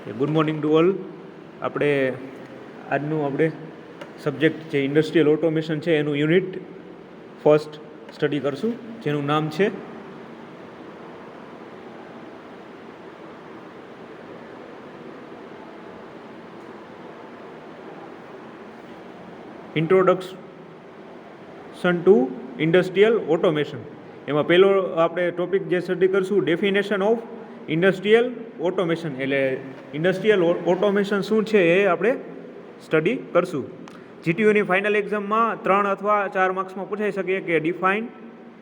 Good morning to all. આપણે આજનું subject જે ઇન્ડસ્ટ્રીયલ ઓટોમેશન છે એનું યુનિટ ફર્સ્ટ સ્ટડી કરશું, જેનું નામ છે ઇન્ટ્રોડક્શન ટુ ઇન્ડસ્ટ્રીયલ ઓટોમેશન. એમાં પહેલો આપણે ટોપિક જે સ્ટડી કરશું ડેફિનેશન ઓફ ઇન્ડસ્ટ્રીયલ ઓટોમેશન, એટલે ઇન્ડસ્ટ્રીયલ ઓટોમેશન શું છે એ આપણે સ્ટડી કરશું. જીટીયુની ફાઇનલ એક્ઝામમાં 3 અથવા 4 માર્ક્સમાં પૂછાઈ શકે કે ડિફાઇન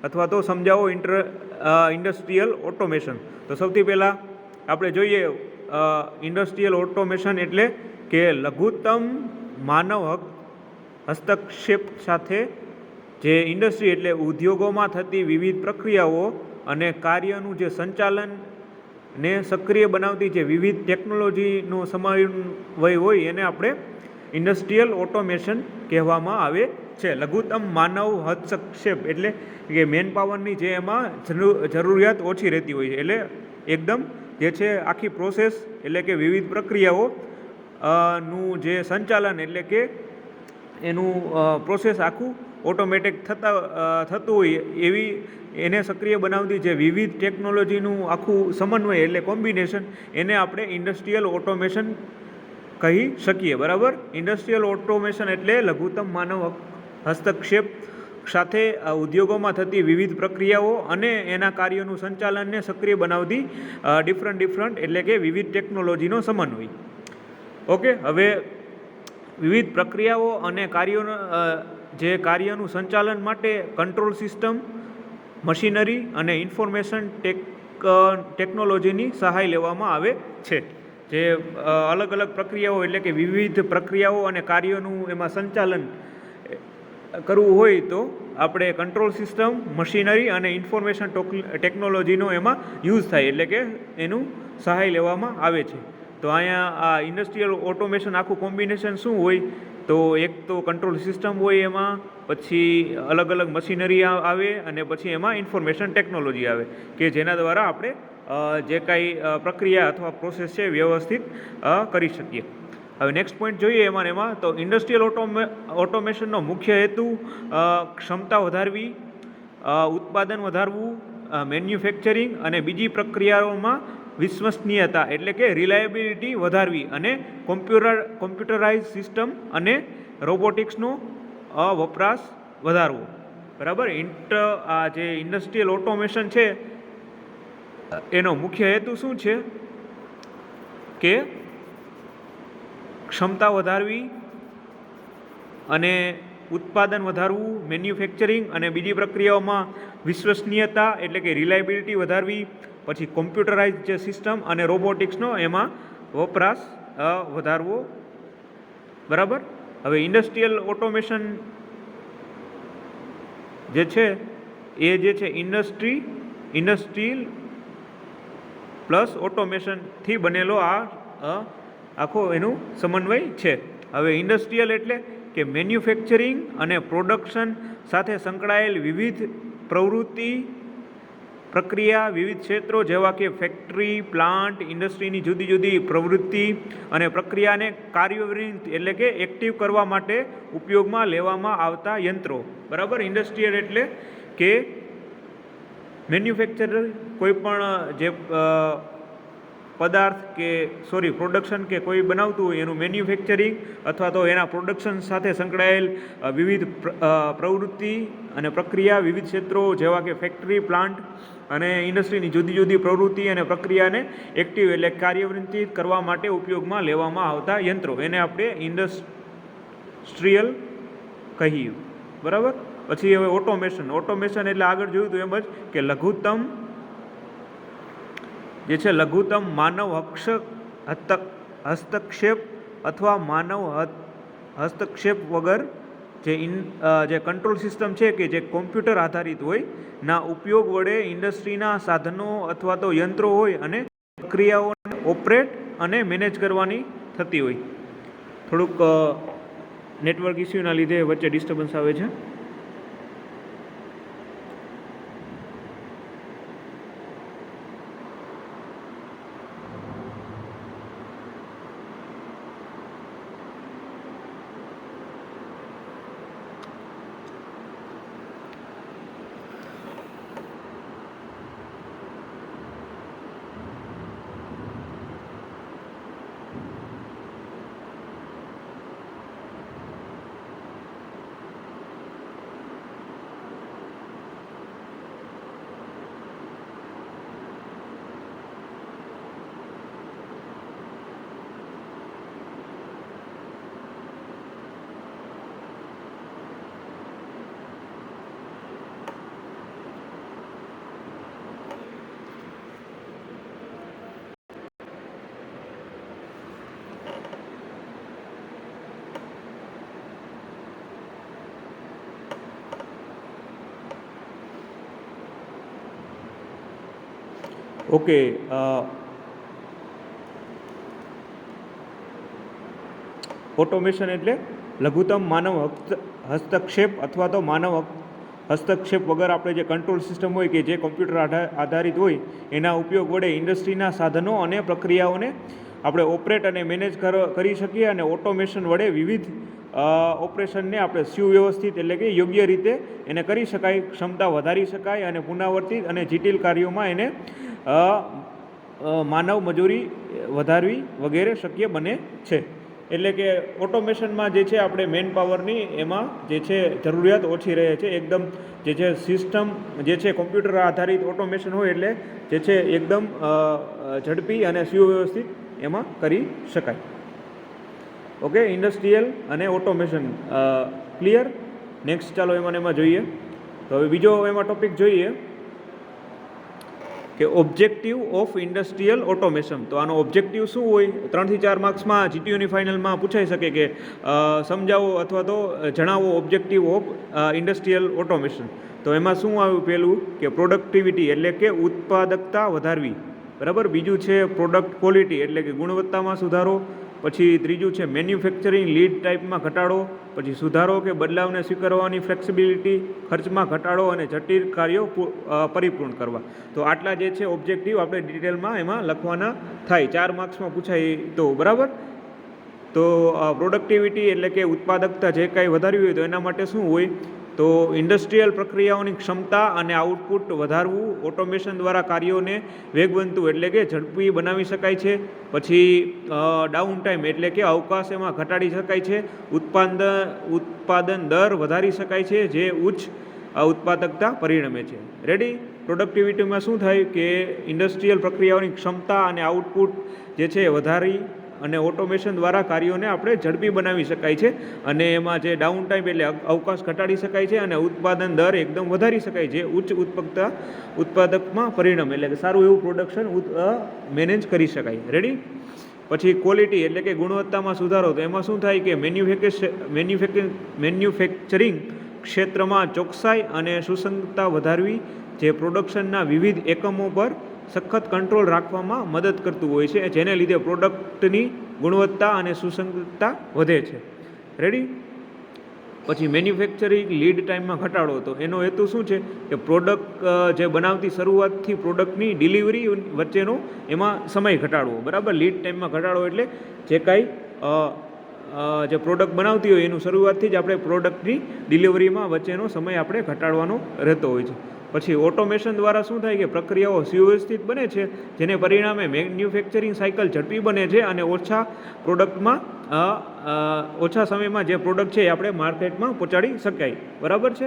અથવા તો સમજાવો ઇન્ડસ્ટ્રીયલ ઓટોમેશન. તો સૌથી પહેલાં આપણે જોઈએ ઇન્ડસ્ટ્રીયલ ઓટોમેશન એટલે કે લઘુત્તમ માનવ હસ્તક્ષેપ સાથે જે ઇન્ડસ્ટ્રી એટલે ઉદ્યોગોમાં થતી વિવિધ પ્રક્રિયાઓ અને કાર્યનું જે સંચાલન ને સક્રિય બનાવતી જે વિવિધ ટેકનોલોજીનો સમન્વય હોય એને આપણે ઇન્ડસ્ટ્રીયલ ઓટોમેશન કહેવામાં આવે છે. લઘુત્તમ માનવ હસ્તક્ષેપ એટલે કે મેન પાવરની જે એમાં જરૂરિયાત ઓછી રહેતી હોય છે, એટલે એકદમ જે છે આખી પ્રોસેસ એટલે કે વિવિધ પ્રક્રિયાઓ નું જે સંચાલન એટલે કે એનું પ્રોસેસ આખું ઓટોમેટિક થતું હોય એવી એને સક્રિય બનાવતી જે વિવિધ ટેકનોલોજીનું આખું સમન્વય એટલે કોમ્બિનેશન, એને આપણે ઇન્ડસ્ટ્રીયલ ઓટોમેશન કહી શકીએ. બરાબર. ઇન્ડસ્ટ્રીયલ ઓટોમેશન એટલે લઘુત્તમ માનવ હસ્તક્ષેપ સાથે ઉદ્યોગોમાં થતી વિવિધ પ્રક્રિયાઓ અને એના કાર્યોનું સંચાલનને સક્રિય બનાવતી ડિફરન્ટ એટલે કે વિવિધ ટેકનોલોજીનો સમન્વય. ઓકે. હવે વિવિધ પ્રક્રિયાઓ અને કાર્યનું સંચાલન માટે કંટ્રોલ સિસ્ટમ, મશીનરી અને ઇન્ફોર્મેશન ટેકનોલોજીની સહાય લેવામાં આવે છે. જે અલગ અલગ પ્રક્રિયાઓ એટલે કે વિવિધ પ્રક્રિયાઓ અને કાર્યોનું એમાં સંચાલન કરવું હોય તો આપણે કંટ્રોલ સિસ્ટમ, મશીનરી અને ઇન્ફોર્મેશન ટેકનોલોજીનો એમાં યુઝ થાય એટલે કે એનું સહાય લેવામાં આવે છે. તો અહીંયા આ ઇન્ડસ્ટ્રીયલ ઓટોમેશન આખું કોમ્બિનેશન શું હોય તો એક તો કંટ્રોલ સિસ્ટમ હોય, એમાં પછી અલગ અલગ મશીનરી આવે અને પછી એમાં ઇન્ફોર્મેશન ટેકનોલોજી આવે કે જેના દ્વારા આપણે જે કાંઈ પ્રક્રિયા અથવા પ્રોસેસ છે વ્યવસ્થિત કરી શકીએ. હવે નેક્સ્ટ પોઈન્ટ જોઈએ એમાં તો ઇન્ડસ્ટ્રીયલ ઓટોમેશનનો મુખ્ય હેતુ ક્ષમતા વધારવી, ઉત્પાદન વધારવું, મેન્યુફેક્ચરિંગ અને બીજી પ્રક્રિયાઓમાં વિશ્વસનીયતા એટલે કે રિલાયબિલિટી વધારવી અને કોમ્પ્યુટરાઇઝ સિસ્ટમ અને રોબોટિક્સનો વપરાશ વધારવો. બરાબર. આ જે ઇન્ડસ્ટ્રીયલ ઓટોમેશન છે એનો મુખ્ય હેતુ શું છે કે ક્ષમતા વધારવી અને ઉત્પાદન વધારવું, મેન્યુફેક્ચરિંગ અને બીજી પ્રક્રિયાઓમાં વિશ્વસનીયતા એટલે કે રિલાયબિલિટી વધારવી, પછી કોમ્પ્યુટરાઇઝ જે સિસ્ટમ અને રોબોટિક્સનો એમાં વપરાશ વધારવો. બરાબર. હવે ઇન્ડસ્ટ્રીયલ ઓટોમેશન જે છે એ જે છે ઇન્ડસ્ટ્રીયલ પ્લસ ઓટોમેશનથી બનેલો આ આખો એનું સમન્વય છે. હવે ઇન્ડસ્ટ્રીયલ એટલે કે મેન્યુફેક્ચરિંગ અને પ્રોડક્શન સાથે સંકળાયેલ વિવિધ પ્રવૃત્તિ પ્રક્રિયા, વિવિધ ક્ષેત્રો જેવા કે ફેક્ટરી, પ્લાન્ટ, ઇન્ડસ્ટ્રીની જુદી જુદી પ્રવૃત્તિ અને પ્રક્રિયાને કાર્યરત એટલે કે એક્ટિવ કરવા માટે ઉપયોગમાં લેવામાં આવતા યંત્રો. બરાબર. ઇન્ડસ્ટ્રીયલ એટલે કે મેન્યુફેક્ચર કોઈ પણ જે પદાર્થ પ્રોડક્શન કે કોઈ બનાવતું હોય એનું મેન્યુફેક્ચરિંગ અથવા તો એના પ્રોડક્શન સાથે સંકળાયેલ વિવિધ પ્રવૃત્તિ અને પ્રક્રિયા, વિવિધ ક્ષેત્રો જેવા કે ફેક્ટરી, પ્લાન્ટ અને ઇન્ડસ્ટ્રીની જુદી જુદી પ્રવૃત્તિ અને પ્રક્રિયાને એક્ટિવ એટલે કાર્યરત કરવા માટે ઉપયોગમાં લેવામાં આવતા યંત્રો, એને આપણે ઇન્ડસ્ટ્રીયલ કહીએ. બરાબર. પછી હવે ઓટોમેશન એટલે આગળ જોયું હતું એમ જ કે લઘુત્તમ માનવ હસ્તક્ષેપ અથવા માનવ હસ્તક્ષેપ વગર જે કંટ્રોલ સિસ્ટમ છે કે જે કોમ્પ્યુટર આધારિત હોય ના ઉપયોગ વડે ઇન્ડસ્ટ્રીના સાધનો અથવા તો યંત્રો હોય અને પ્રક્રિયાઓને ઓપરેટ અને મેનેજ કરવાની થતી હોય. થોડુંક નેટવર્ક ઇસ્યુના લીધે વચ્ચે ડિસ્ટર્બન્સ આવે છે. ઓકે, ઓટોમેશન એટલે લઘુત્તમ માનવ હસ્તક્ષેપ અથવા તો માનવ હસ્તક્ષેપ વગર આપણે જે કંટ્રોલ સિસ્ટમ હોય કે જે કોમ્પ્યુટર આધારિત હોય એના ઉપયોગ વડે ઇન્ડસ્ટ્રીના સાધનો અને પ્રક્રિયાઓને આપણે ઓપરેટ અને મેનેજ કરી શકીએ અને ઓટોમેશન વડે વિવિધ ઓપરેશનને આપણે સુવ્યવસ્થિત એટલે કે યોગ્ય રીતે એને કરી શકાય, ક્ષમતા વધારી શકાય અને પુનરાવર્તિત અને જટિલ કાર્યોમાં એને માનવ મજૂરી વધારવી વગેરે શક્ય બને છે. એટલે કે ઓટોમેશનમાં જે છે આપણે મેન પાવરની એમાં જે છે જરૂરિયાત ઓછી રહે છે. એકદમ જે છે સિસ્ટમ જે છે કોમ્પ્યુટર આધારિત ઓટોમેશન હોય એટલે જે છે એકદમ ઝડપી અને સુવ્યવસ્થિત એમાં કરી શકાય. ઓકે, ઇન્ડસ્ટ્રીયલ અને ઓટોમેશન ક્લિયર. નેક્સ્ટ ચાલો એમાં જોઈએ. તો હવે બીજો એમાં ટોપિક જોઈએ કે ઓબ્જેક્ટિવ ઓફ ઇન્ડસ્ટ્રીયલ ઓટોમેશન. તો આનો ઓબ્જેક્ટિવ શું હોય? 3 થી 4 માર્ક્સમાં જીટીયુની ફાઇનલમાં પૂછાઈ શકે કે સમજાવો અથવા તો જણાવો ઓબ્જેક્ટિવ ઓફ ઇન્ડસ્ટ્રીયલ ઓટોમેશન. તો એમાં શું આવ્યું? પહેલું કે પ્રોડક્ટિવિટી એટલે કે ઉત્પાદકતા વધારવી, બરાબર. બીજું છે પ્રોડક્ટ ક્વોલિટી એટલે કે ગુણવત્તામાં સુધારો. પછી ત્રીજું છે મેન્યુફેક્ચરિંગ લીડ ટાઈપમાં ઘટાડો. પછી સુધારો કે બદલાવને સ્વીકારવાની ફ્લેક્સિબિલિટી, ખર્ચમાં ઘટાડો અને જટિલ કાર્યો પરિપૂર્ણ કરવા. તો આટલા જે છે ઓબ્જેક્ટિવ આપણે ડિટેલમાં એમાં લખવાના થાય. 4 માર્ક્સમાં પૂછાય તો, બરાબર. તો પ્રોડક્ટિવિટી એટલે કે ઉત્પાદકતા જે કાંઈ વધારવી હોય તો એના માટે શું હોય? તો ઇન્ડસ્ટ્રીયલ પ્રક્રિયાઓની ક્ષમતા અને આઉટપુટ વધારવું. ઓટોમેશન દ્વારા કાર્યોને વેગવંતું એટલે કે ઝડપી બનાવી શકાય છે. પછી ડાઉન ટાઈમ એટલે કે અવકાશ એમાં ઘટાડી શકાય છે. ઉત્પાદન દર વધારી શકાય છે જે ઉચ્ચ ઉત્પાદકતા પરિણમે છે. રેડી. પ્રોડક્ટિવિટીમાં શું થાય કે ઇન્ડસ્ટ્રીયલ પ્રક્રિયાઓની ક્ષમતા અને આઉટપુટ જે છે વધારી અને ઓટોમેશન દ્વારા કાર્યોને આપણે ઝડપી બનાવી શકાય છે અને એમાં જે ડાઉન ટાઈમ એટલે અવકાશ ઘટાડી શકાય છે અને ઉત્પાદન દર એકદમ વધારી શકાય છે ઉચ્ચ ઉત્પાદકમાં પરિણમે એટલે કે સારું એવું પ્રોડક્શન મેનેજ કરી શકાય. રેડી. પછી ક્વોલિટી એટલે કે ગુણવત્તામાં સુધારો. તો એમાં શું થાય કે મેન્યુફેક્ચરિંગ ક્ષેત્રમાં ચોકસાઈ અને સુસંગતતા વધારવી જે પ્રોડક્શનના વિવિધ એકમો પર સખત કંટ્રોલ રાખવામાં મદદ કરતું હોય છે, જેને લીધે પ્રોડક્ટની ગુણવત્તા અને સુસંગતતા વધે છે. રેડી. પછી મેન્યુફેક્ચરિંગ લીડ ટાઈમમાં ઘટાડો. તો એનો હેતુ શું છે કે પ્રોડક્ટ જે બનાવતી શરૂઆતથી પ્રોડક્ટની ડિલિવરી વચ્ચેનો એમાં સમય ઘટાડવો, બરાબર. લીડ ટાઈમમાં ઘટાડો એટલે જે કાંઈ જે પ્રોડક્ટ બનાવતી હોય એનું શરૂઆતથી જ આપણે પ્રોડક્ટની ડિલિવરીમાં વચ્ચેનો સમય આપણે ઘટાડવાનો રહેતો હોય છે. પછી ઓટોમેશન દ્વારા શું થાય કે પ્રક્રિયાઓ સુવ્યવસ્થિત બને છે જેને પરિણામે મેન્યુફેક્ચરિંગ સાયકલ ઝડપી બને છે અને ઓછા સમયમાં જે પ્રોડક્ટ છે એ આપણે માર્કેટમાં પહોંચાડી શકાય, બરાબર છે.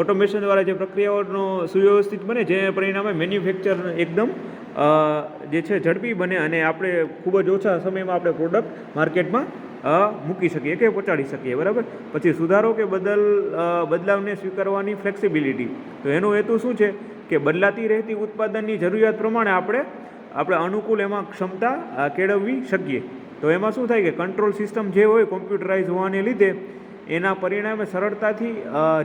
ઓટોમેશન દ્વારા જે પ્રક્રિયાઓનો સુવ્યવસ્થિત બને જેને પરિણામે મેન્યુફેક્ચર એકદમ જે છે ઝડપી બને અને આપણે ખૂબ જ ઓછા સમયમાં આપણે પ્રોડક્ટ માર્કેટમાં મૂકી શકીએ કે પહોંચાડી શકીએ, બરાબર. પછી સુધારો કે બદલાવને સ્વીકારવાની ફ્લેક્સિબિલિટી. તો એનો હેતુ શું છે કે બદલાતી રહેતી ઉત્પાદનની જરૂરિયાત પ્રમાણે આપણે અનુકૂળ એમાં ક્ષમતા કેળવવી શકીએ. તો એમાં શું થાય કે કંટ્રોલ સિસ્ટમ જે હોય કોમ્પ્યુટરાઇઝ હોવાને લીધે એના પરિણામે સરળતાથી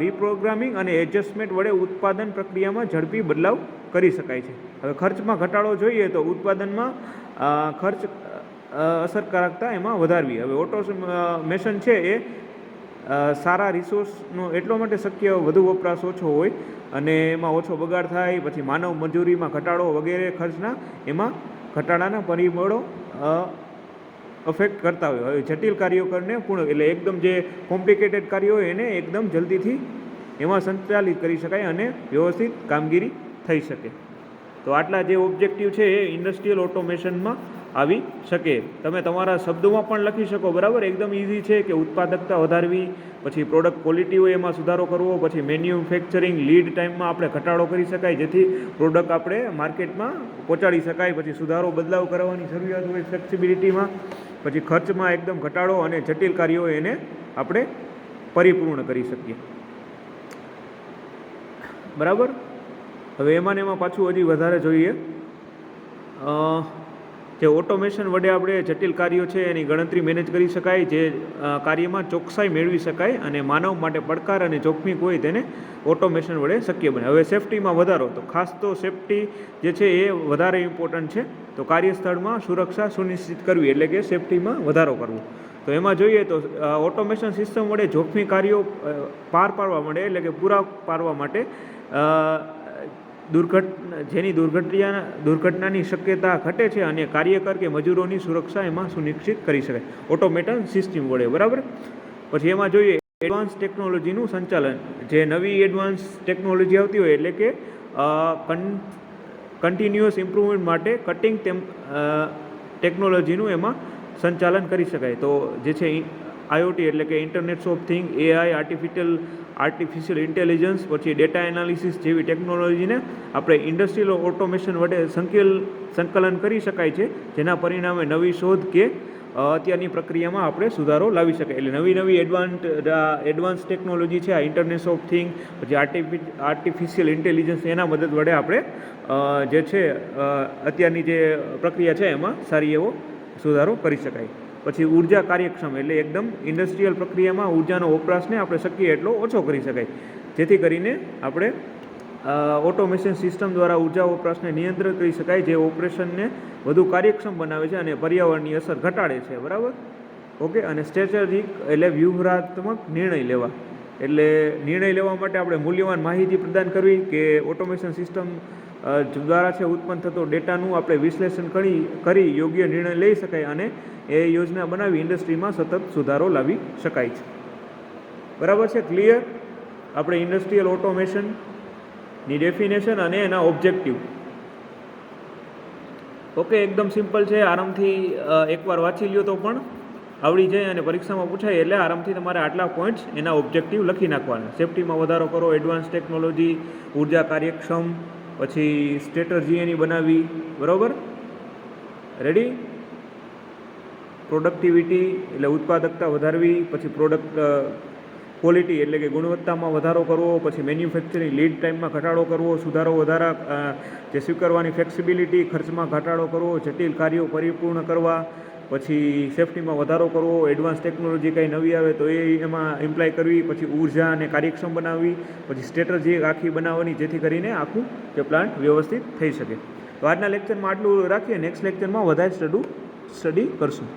રીપ્રોગ્રામિંગ અને એડજસ્ટમેન્ટ વડે ઉત્પાદન પ્રક્રિયામાં ઝડપી બદલાવ કરી શકાય છે. હવે ખર્ચમાં ઘટાડો જોઈએ તો ઉત્પાદનમાં ખર્ચ અસરકારકતા એમાં વધારવી. હવે ઓટોમેશન છે એ સારા રિસોર્સનો એટલો માટે શક્ય વધુ વપરાશ ઓછો હોય અને એમાં ઓછો બગાડ થાય. પછી માનવ મજૂરીમાં ઘટાડો વગેરે ખર્ચના એમાં ઘટાડાના પરિબળો અફેક્ટ કરતા હોય. હવે જટિલ કાર્યો કરીને પૂર્ણ એટલે એકદમ જે કોમ્પ્લિકેટેડ કાર્યો હોય એને એકદમ જલ્દીથી એમાં સંચાલિત કરી શકાય અને વ્યવસ્થિત કામગીરી થઈ શકે. તો આટલા જે ઓબ્જેક્ટિવ છે એ ઇન્ડસ્ટ્રીયલ ઓટોમેશનમાં આવી શકે. તમે તમારા શબ્દોમાં પણ લખી શકો, બરાબર. એકદમ ઇઝી છે કે ઉત્પાદકતા વધારવી, પછી પ્રોડક્ટ ક્વોલિટી હોય એમાં સુધારો કરવો, પછી મેન્યુફેક્ચરિંગ લીડ ટાઈમમાં આપણે ઘટાડો કરી શકાય જેથી પ્રોડક્ટ આપણે માર્કેટમાં પહોંચાડી શકાય. પછી સુધારો બદલાવ કરવાની જરૂરિયાત હોય ફ્લેક્સિબિલિટીમાં. પછી ખર્ચમાં એકદમ ઘટાડો અને જટિલ કાર્યો એને આપણે પરિપૂર્ણ કરી શકીએ, બરાબર. હવે એમાં પાછું હજી વધારે જોઈએ જે ઓટોમેશન વડે આપણે જટિલ કાર્યો છે એની ગણતરી મેનેજ કરી શકાય, જે કાર્યમાં ચોકસાઈ મેળવી શકાય અને માનવ માટે પડકાર અને જોખમી હોય તેને ઓટોમેશન વડે શક્ય બને. હવે સેફ્ટીમાં વધારો, તો ખાસ તો સેફ્ટી જે છે એ વધારે ઇમ્પોર્ટન્ટ છે. તો કાર્યસ્થળમાં સુરક્ષા સુનિશ્ચિત કરવી એટલે કે સેફ્ટીમાં વધારો કરવો. તો એમાં જોઈએ તો ઓટોમેશન સિસ્ટમ વડે જોખમી કાર્યો પાર પાડવા માટે એટલે કે પૂરા પાડવા માટે જેની દુર્ઘટનાની શક્યતા ઘટે છે અને કાર્યકર કે મજૂરોની સુરક્ષા એમાં સુનિશ્ચિત કરી શકાય ઓટોમેશન સિસ્ટમ વડે, બરાબર. પછી એમાં જોઈએ એડવાન્સ ટેકનોલોજીનું સંચાલન. જે નવી એડવાન્સ ટેકનોલોજી આવતી હોય એટલે કે કન્ટિન્યુઅસ ઇમ્પ્રુવમેન્ટ માટે કટિંગ ટેકનોલોજીનું એમાં સંચાલન કરી શકાય. તો જે છે આઈઓટી એટલે કે internet of thing, AI, artificial intelligence, પછી ડેટા એનાલિસિસ જેવી ટેકનોલોજીને આપણે ઇન્ડસ્ટ્રીયલ ઓટોમેશન વડે સંકલન કરી શકાય છે, જેના પરિણામે નવી શોધ કે અત્યારની પ્રક્રિયામાં આપણે સુધારો લાવી શકાય. એટલે નવી એડવાન્સ ટેકનોલોજી છે, આ ઇન્ટરનેટ ઓફ થિંગ, પછી આર્ટિફિશિયલ ઇન્ટેલિજન્સ, એના મદદ વડે આપણે જે છે અત્યારની જે પ્રક્રિયા છે એમાં સારી એવો સુધારો કરી શકાય. પછી ઉર્જા કાર્યક્ષમ એટલે એકદમ ઇન્ડસ્ટ્રીયલ પ્રક્રિયામાં ઉર્જાનો વપરાશને આપણે શક્ય એટલો ઓછો કરી શકાય, જેથી કરીને આપણે ઓટોમેશન સિસ્ટમ દ્વારા ઉર્જા વપરાશને નિયંત્રિત કરી શકાય, જે ઓપરેશનને વધુ કાર્યક્ષમ બનાવે છે અને પર્યાવરણની અસર ઘટાડે છે, બરાબર. ઓકે. અને સ્ટ્રેટેજિક એટલે વ્યૂહાત્મક નિર્ણય લેવા, એટલે નિર્ણય લેવા માટે આપણે મૂલ્યવાન માહિતી પ્રદાન કરવી કે ઓટોમેશન સિસ્ટમ દ્વારા છે ઉત્પન્ન થતો ડેટાનું આપણે વિશ્લેષણ કરી યોગ્ય નિર્ણય લઈ શકાય અને એ યોજના બનાવી ઇન્ડસ્ટ્રીમાં સતત સુધારો લાવી શકાય છે, બરાબર છે. ક્લિયર? આપણે ઇન્ડસ્ટ્રીયલ ઓટોમેશનની ડેફિનેશન અને એના ઓબ્જેક્ટિવ. ઓકે, એકદમ સિમ્પલ છે. આરામથી એકવાર વાંચી લ્યો તો પણ આવડી જાય અને પરીક્ષામાં પૂછાય એટલે આરામથી તમારે આટલા પોઈન્ટ્સ એના ઓબ્જેક્ટિવ લખી નાખવાના. સેફ્ટીમાં વધારો કરો, એડવાન્સ ટેકનોલોજી, ઉર્જા કાર્યક્ષમ, પછી સ્ટ્રેટર્જી એની બનાવી, બરાબર. રેડી? પ્રોડક્ટિવિટી એટલે ઉત્પાદકતા વધારવી, પછી પ્રોડક્ટ ક્વોલિટી એટલે કે ગુણવત્તામાં વધારો કરવો, પછી મેન્યુફેક્ચરિંગ લીડ ટાઈમમાં ઘટાડો કરવો, જે સ્વીકારવાની ફ્લેક્સિબિલિટી, ખર્ચમાં ઘટાડો કરવો, જટિલ કાર્યો પરિપૂર્ણ કરવા, પછી સેફ્ટીમાં વધારો કરવો, એડવાન્સ ટેકનોલોજી કંઈ નવી આવે તો એમાં ઇમ્પ્લાય કરવી, પછી ઉર્જા અને કાર્યક્ષમ બનાવવી, પછી સ્ટ્રેટર્જી આખી બનાવવાની જેથી કરીને આખું જે પ્લાન્ટ વ્યવસ્થિત થઈ શકે. તો આજના લેક્ચરમાં આટલું રાખીએ, નેક્સ્ટ લેક્ચરમાં વધારે સ્ટડી કરશું.